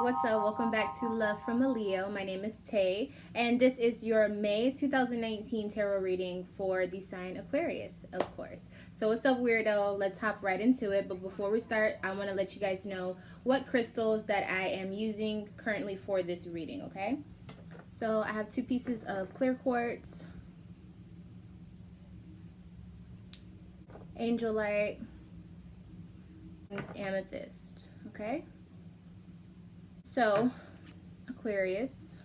What's up? Welcome back to Love from a Leo. My name is Tay, and this is your May 2019 tarot reading for the sign Aquarius, of course. So what's up, weirdo? Let's hop right into it. But before we start, I want to let you guys know what crystals that I am using currently for this reading, okay? So I have 2 pieces of clear quartz, angel light, and amethyst, okay? So, Aquarius,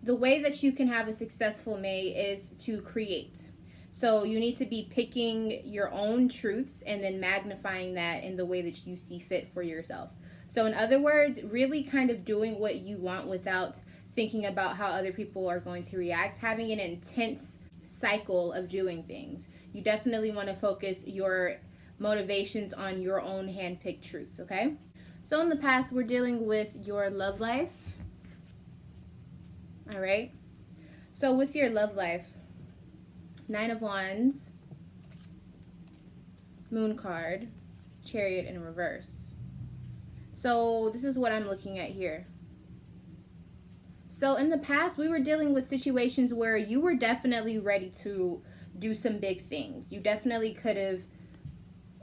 the way that you can have a successful May is to create. So you need to be picking your own truths and then magnifying that in the way that you see fit for yourself. So in other words, really kind of doing what you want without thinking about how other people are going to react, having an intense cycle of doing things. You definitely want to focus your motivations on your own hand-picked truths, okay? So in the past, we're dealing with your love life. All right. So with your love life, 9 of Wands, Moon card, Chariot in reverse. So this is what I'm looking at here. So in the past, we were dealing with situations where you were definitely ready to do some big things. You definitely could have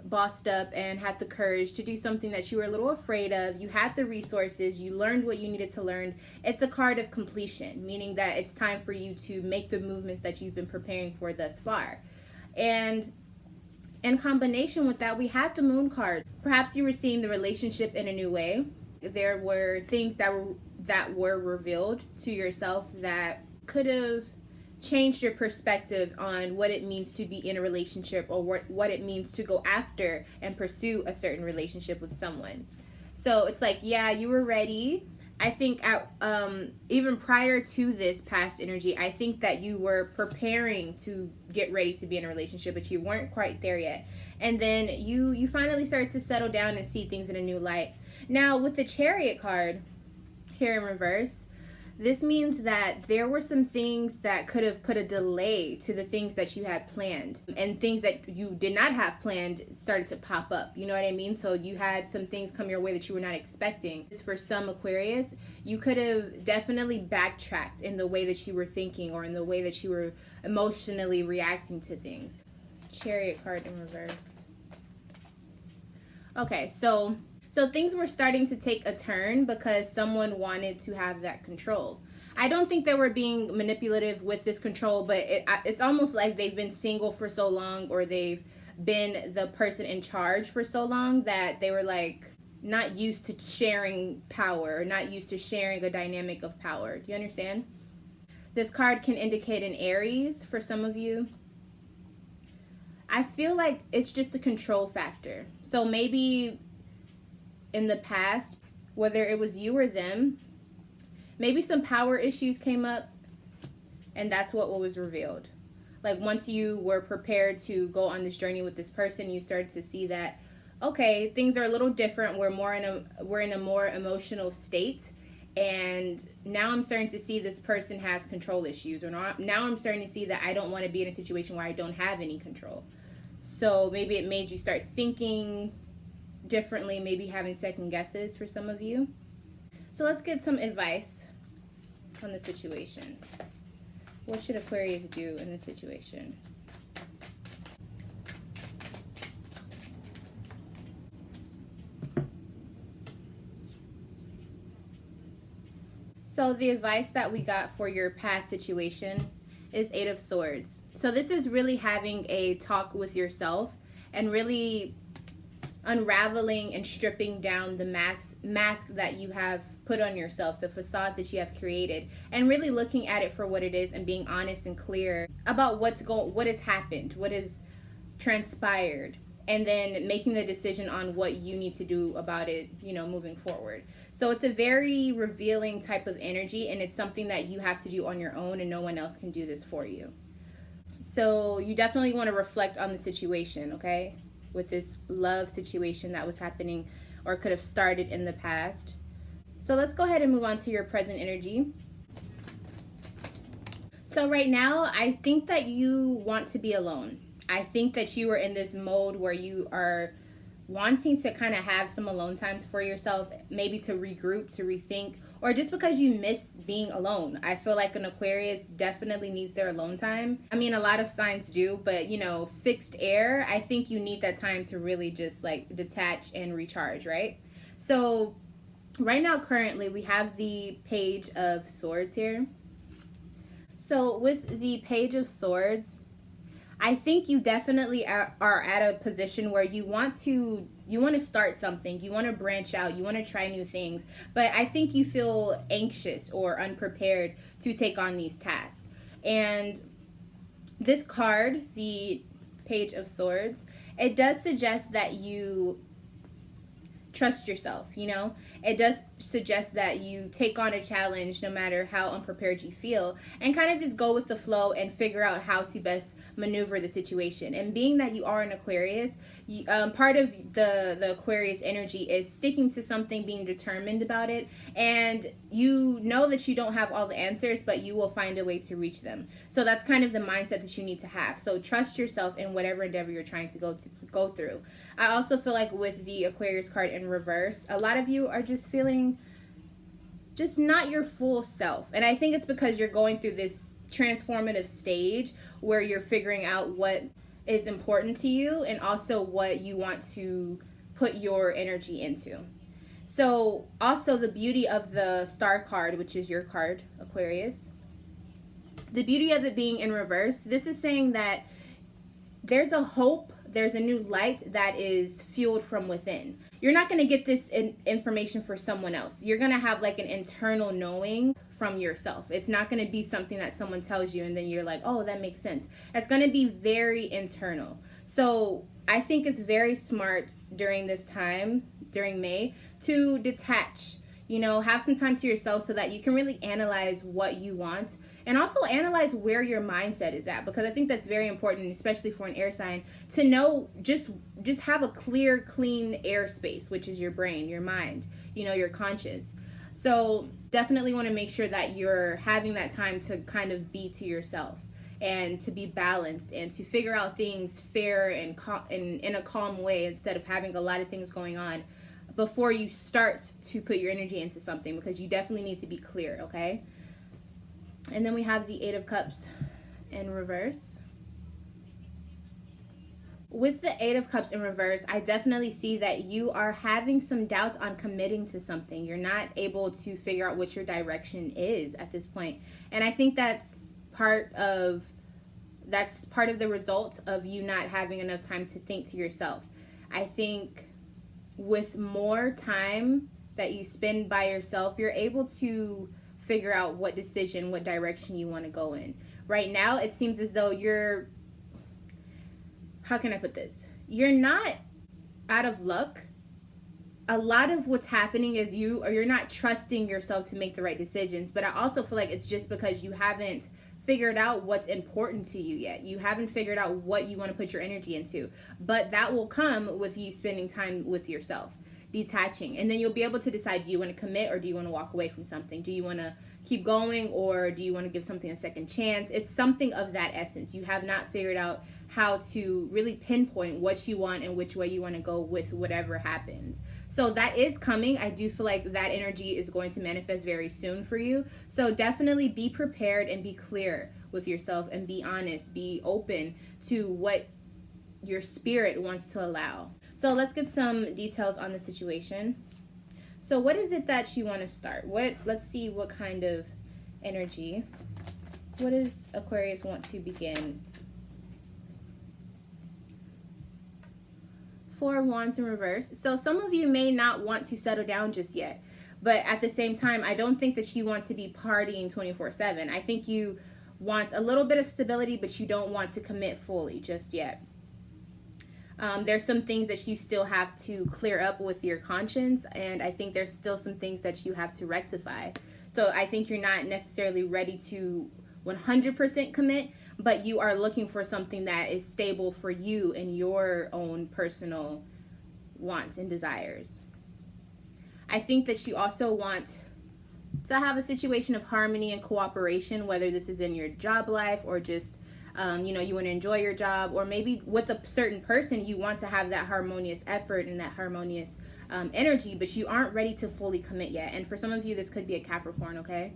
bossed up and had the courage to do something that you were a little afraid of. You had the resources, you learned what you needed to learn. It's a card of completion, meaning that it's time for you to make the movements that you've been preparing for thus far. And in combination with that, we had the Moon card. Perhaps you were seeing the relationship in a new way. There were things that were revealed to yourself that could have changed your perspective on what it means to be in a relationship, or what it means to go after and pursue a certain relationship with someone. So it's like, yeah, you were ready. I think even prior to this past energy, I think that you were preparing to get ready to be in a relationship, but you weren't quite there yet. And then you finally started to settle down and see things in a new light. Now with the Chariot card here in reverse, this means that there were some things that could have put a delay to the things that you had planned, and things that you did not have planned started to pop up. You know what I mean? So you had some things come your way that you were not expecting. For some Aquarius, you could have definitely backtracked in the way that you were thinking, or in the way that you were emotionally reacting to things. Chariot card in reverse. Okay, so things were starting to take a turn because someone wanted to have that control. I don't think they were being manipulative with this control, but it's almost like they've been single for so long, or they've been the person in charge for so long, that they were like not used to sharing power, not used to sharing a dynamic of power. Do you understand? This card can indicate an Aries for some of you. I feel like it's just a control factor. So maybe in the past, whether it was you or them, maybe some power issues came up, and that's what was revealed. Like once you were prepared to go on this journey with this person, you started to see that, okay, things are a little different. We're in a more emotional state, and now I'm starting to see this person has control issues, or now I'm starting to see that I don't want to be in a situation where I don't have any control. So maybe it made you start thinking differently, maybe having second guesses for some of you. So let's get some advice on the situation. What should Aquarius do in this situation? So the advice that we got for your past situation is 8 of Swords. So this is really having a talk with yourself and really unraveling and stripping down the mask that you have put on yourself, the facade that you have created, and really looking at it for what it is and being honest and clear about what has happened, what has transpired, and then making the decision on what you need to do about it, moving forward. So it's a very revealing type of energy, and it's something that you have to do on your own, and no one else can do this for you. So you definitely want to reflect on the situation, okay? With this love situation that was happening or could have started in the past. So let's go ahead and move on to your present energy. So right now, I think that you want to be alone. I think that you are in this mode where you are wanting to kind of have some alone times for yourself, maybe to regroup, to rethink, or just because you miss being alone. I feel like an Aquarius definitely needs their alone time. I mean, a lot of signs do, but you know, fixed air, I think you need that time to really just like detach and recharge, right? So right now, currently, we have the Page of Swords here. So with the Page of Swords, I think you definitely are at a position where you want to start something, you want to branch out, you want to try new things, but I think you feel anxious or unprepared to take on these tasks. And this card, the Page of Swords, it does suggest that you trust yourself, you know? It does suggest that you take on a challenge no matter how unprepared you feel, and kind of just go with the flow and figure out how to best maneuver the situation. And being that you are an Aquarius, part of the Aquarius energy is sticking to something, being determined about it, and you know that you don't have all the answers, but you will find a way to reach them. So that's kind of the mindset that you need to have. So trust yourself in whatever endeavor you're trying to go through. I also feel like with the Aquarius card in reverse, a lot of you are just feeling just not your full self. And I think it's because you're going through this transformative stage where you're figuring out what is important to you and also what you want to put your energy into. So also the beauty of the Star card, which is your card, Aquarius, the beauty of it being in reverse, this is saying that there's a hope, there's a new light that is fueled from within. You're not going to get this information for someone else. You're going to have like an internal knowing from yourself. It's not going to be something that someone tells you and then you're like, oh, that makes sense. It's going to be very internal. So I think it's very smart during this time, during May, to detach. You know, have some time to yourself so that you can really analyze what you want and also analyze where your mindset is at, because I think that's very important, especially for an air sign, to know just have a clear, clean airspace, which is your brain, your mind, you know, your conscious. So definitely want to make sure that you're having that time to kind of be to yourself and to be balanced and to figure out things fair and in a calm way instead of having a lot of things going on before you start to put your energy into something, because you definitely need to be clear, okay? And then we have the Eight of Cups in reverse. With the Eight of Cups in reverse, I definitely see that you are having some doubts on committing to something. You're not able to figure out what your direction is at this point. And I think that's part of the result of you not having enough time to think to yourself. I think with more time that you spend by yourself, you're able to figure out what decision, what direction you want to go in. Right now, it seems as though you're, how can I put this? You're not out of luck. A lot of what's happening is you're not trusting yourself to make the right decisions, but I also feel like it's just because you haven't figured out what's important to you yet. You haven't figured out what you want to put your energy into, but that will come with you spending time with yourself, detaching, and then you'll be able to decide, do you want to commit or do you want to walk away from something? Do you want to keep going or do you want to give something a second chance? It's something of that essence. You have not figured out how to really pinpoint what you want and which way you want to go with whatever happens. So that is coming. I do feel like that energy is going to manifest very soon for you. So definitely be prepared and be clear with yourself and be honest, be open to what your spirit wants to allow. So let's get some details on the situation. So what is it that you want to start? Let's see what kind of energy. What does Aquarius want to begin? Four of Wands in reverse. So some of you may not want to settle down just yet, but at the same time, I don't think that you want to be partying 24/7. I think you want a little bit of stability, but you don't want to commit fully just yet. There's some things that you still have to clear up with your conscience, and I think there's still some things that you have to rectify. So I think you're not necessarily ready to 100% commit, but you are looking for something that is stable for you and your own personal wants and desires. I think that you also want to have a situation of harmony and cooperation, whether this is in your job life or just You want to enjoy your job, or maybe with a certain person, you want to have that harmonious effort and that harmonious energy, but you aren't ready to fully commit yet. And for some of you, this could be a Capricorn, okay?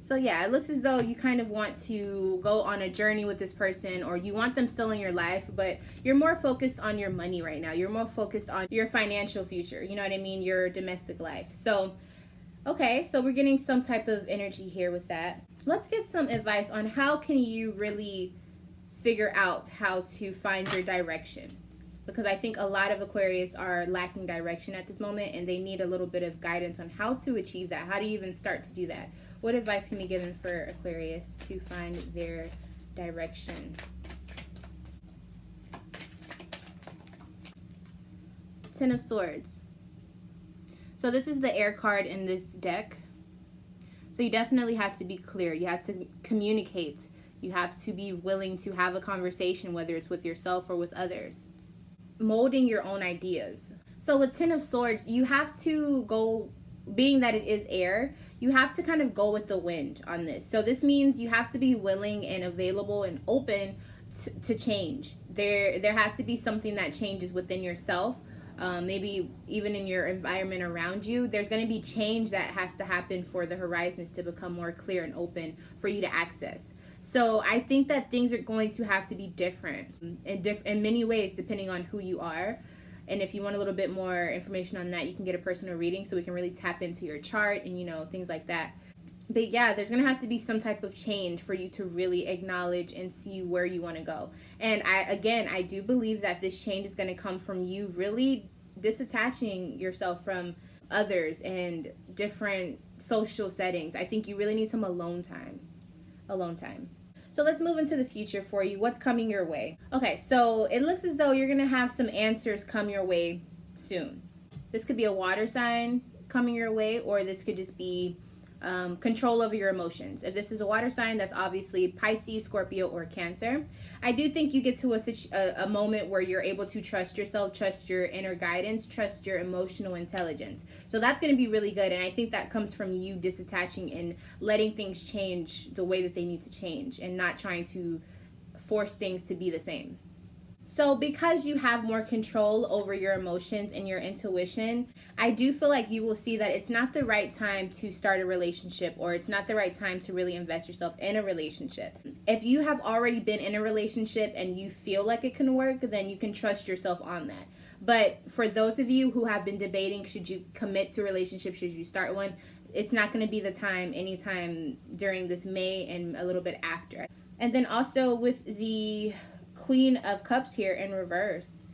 So yeah, it looks as though you kind of want to go on a journey with this person, or you want them still in your life, but you're more focused on your money right now. You're more focused on your financial future. You know what I mean? Your domestic life. So, okay, so we're getting some type of energy here with that. Let's get some advice on how can you really figure out how to find your direction. Because I think a lot of Aquarius are lacking direction at this moment, and they need a little bit of guidance on how to achieve that. How do you even start to do that? What advice can be given for Aquarius to find their direction? Ten of Swords. So this is the air card in this deck. So you definitely have to be clear. You have to communicate. You have to be willing to have a conversation, whether it's with yourself or with others. Molding your own ideas. So with Ten of Swords, you have to go, being that it is air, you have to kind of go with the wind on this. So this means you have to be willing and available and open to change. There has to be something that changes within yourself. Maybe even in your environment around you, there's going to be change that has to happen for the horizons to become more clear and open for you to access. So I think that things are going to have to be different in many ways, depending on who you are. And if you want a little bit more information on that, you can get a personal reading so we can really tap into your chart and, things like that. But yeah, there's going to have to be some type of change for you to really acknowledge and see where you want to go. And I do believe that this change is going to come from you really disattaching yourself from others and different social settings. I think you really need some alone time. So let's move into the future for you. What's coming your way? Okay, so it looks as though you're going to have some answers come your way soon. This could be a water sign coming your way, or this could just be control over your emotions. If this is a water sign, that's obviously Pisces, Scorpio, or Cancer. I do think you get to a moment where you're able to trust yourself, trust your inner guidance, trust your emotional intelligence. So that's going to be really good, and I think that comes from you disattaching and letting things change the way that they need to change, and not trying to force things to be the same. So because you have more control over your emotions and your intuition, I do feel like you will see that it's not the right time to start a relationship, or it's not the right time to really invest yourself in a relationship. If you have already been in a relationship and you feel like it can work, then you can trust yourself on that. But for those of you who have been debating, should you commit to a relationship, should you start one, it's not going to be the time anytime during this May and a little bit after. And then also with the Queen of Cups here in reverse,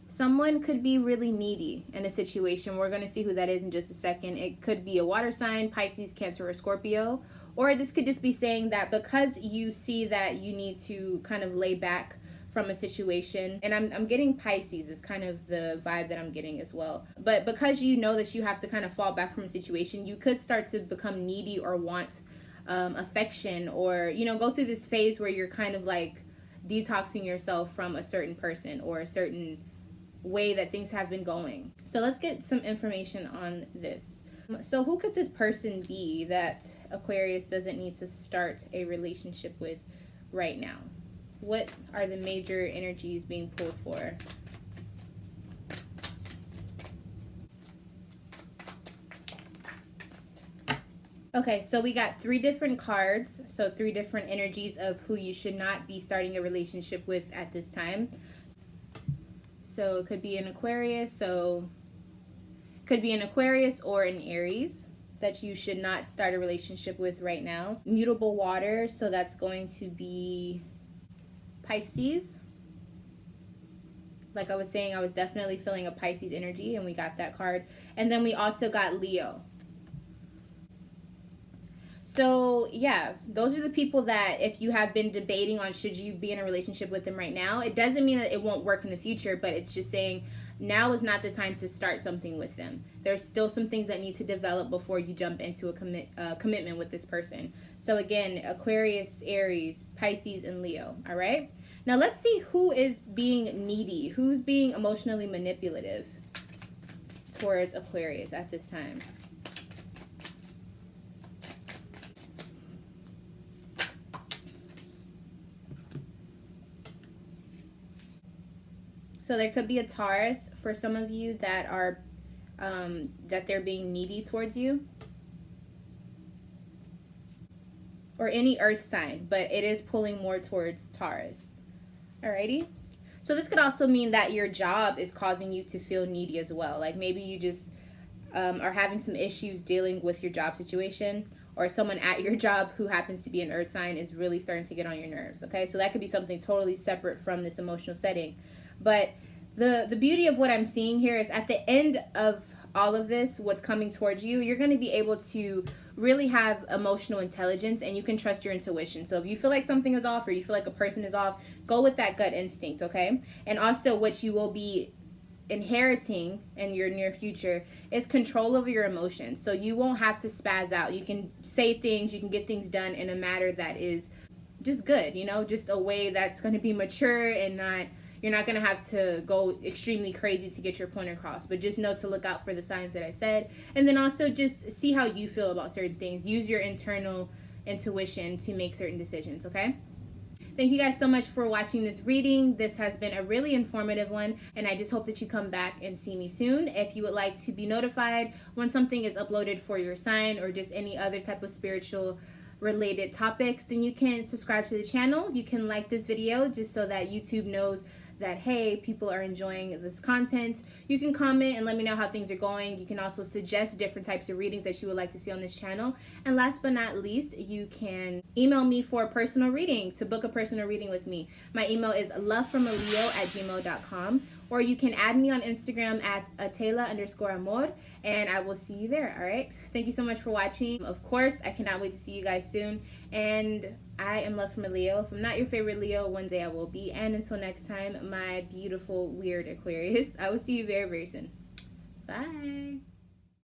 someone could be really needy in a situation. We're going to see who that is in just a second. It could be a water sign, Pisces, Cancer, or Scorpio. Or this could just be saying that because you see that you need to kind of lay back from a situation, and I'm getting Pisces is kind of the vibe that I'm getting as well. But because you know that you have to kind of fall back from a situation, you could start to become needy or want affection, or go through this phase where you're kind of like detoxing yourself from a certain person or a certain way that things have been going. So let's get some information on this. So who could this person be that Aquarius doesn't need to start a relationship with right now? What are the major energies being pulled for? Okay, so we got 3 different cards, so 3 different energies of who you should not be starting a relationship with at this time. So it could be an Aquarius, or an Aries that you should not start a relationship with right now. Mutable water, so that's going to be Pisces. Like I was saying, I was definitely feeling a Pisces energy, and we got that card. And then we also got Leo. So yeah, those are the people that if you have been debating on should you be in a relationship with them right now, it doesn't mean that it won't work in the future, but it's just saying now is not the time to start something with them. There's still some things that need to develop before you jump into a commitment with this person. So again, Aquarius, Aries, Pisces, and Leo. All right. Now let's see who is being needy, who's being emotionally manipulative towards Aquarius at this time. So there could be a Taurus for some of you that are that they're being needy towards you, or any earth sign, but it is pulling more towards Taurus. Alrighty. So this could also mean that your job is causing you to feel needy as well. Like maybe you just are having some issues dealing with your job situation, or someone at your job who happens to be an earth sign is really starting to get on your nerves. Okay, so that could be something totally separate from this emotional setting. But the beauty of what I'm seeing here is at the end of all of this, what's coming towards you, you're going to be able to really have emotional intelligence, and you can trust your intuition. So if you feel like something is off, or you feel like a person is off, go with that gut instinct. Okay. And also what you will be inheriting in your near future is control over your emotions. So you won't have to spaz out. You can say things, you can get things done in a manner that is just good, you know, just a way that's going to be mature, and not, you're not going to have to go extremely crazy to get your point across. But just know to look out for the signs that I said, and then also just see how you feel about certain things. Use your internal intuition to make certain decisions. Okay. Thank you guys so much for watching this reading. This has been a really informative one, and I just hope that you come back and see me soon. If you would like to be notified when something is uploaded for your sign, or just any other type of spiritual related topics, then you can subscribe to the channel. You can like this video just so that YouTube knows that, hey, people are enjoying this content. You can comment and let me know how things are going. You can also suggest different types of readings that you would like to see on this channel. And last but not least, you can email me for a personal reading, to book a personal reading with me. My email is lovefromaleo@gmail.com, or you can add me on Instagram at atela_amor, and I will see you there. All right. Thank you so much for watching. Of course, I cannot wait to see you guys soon. And I am Love from a Leo. If I'm not your favorite Leo, one day I will be. And until next time, my beautiful, weird Aquarius, I will see you very, very soon. Bye.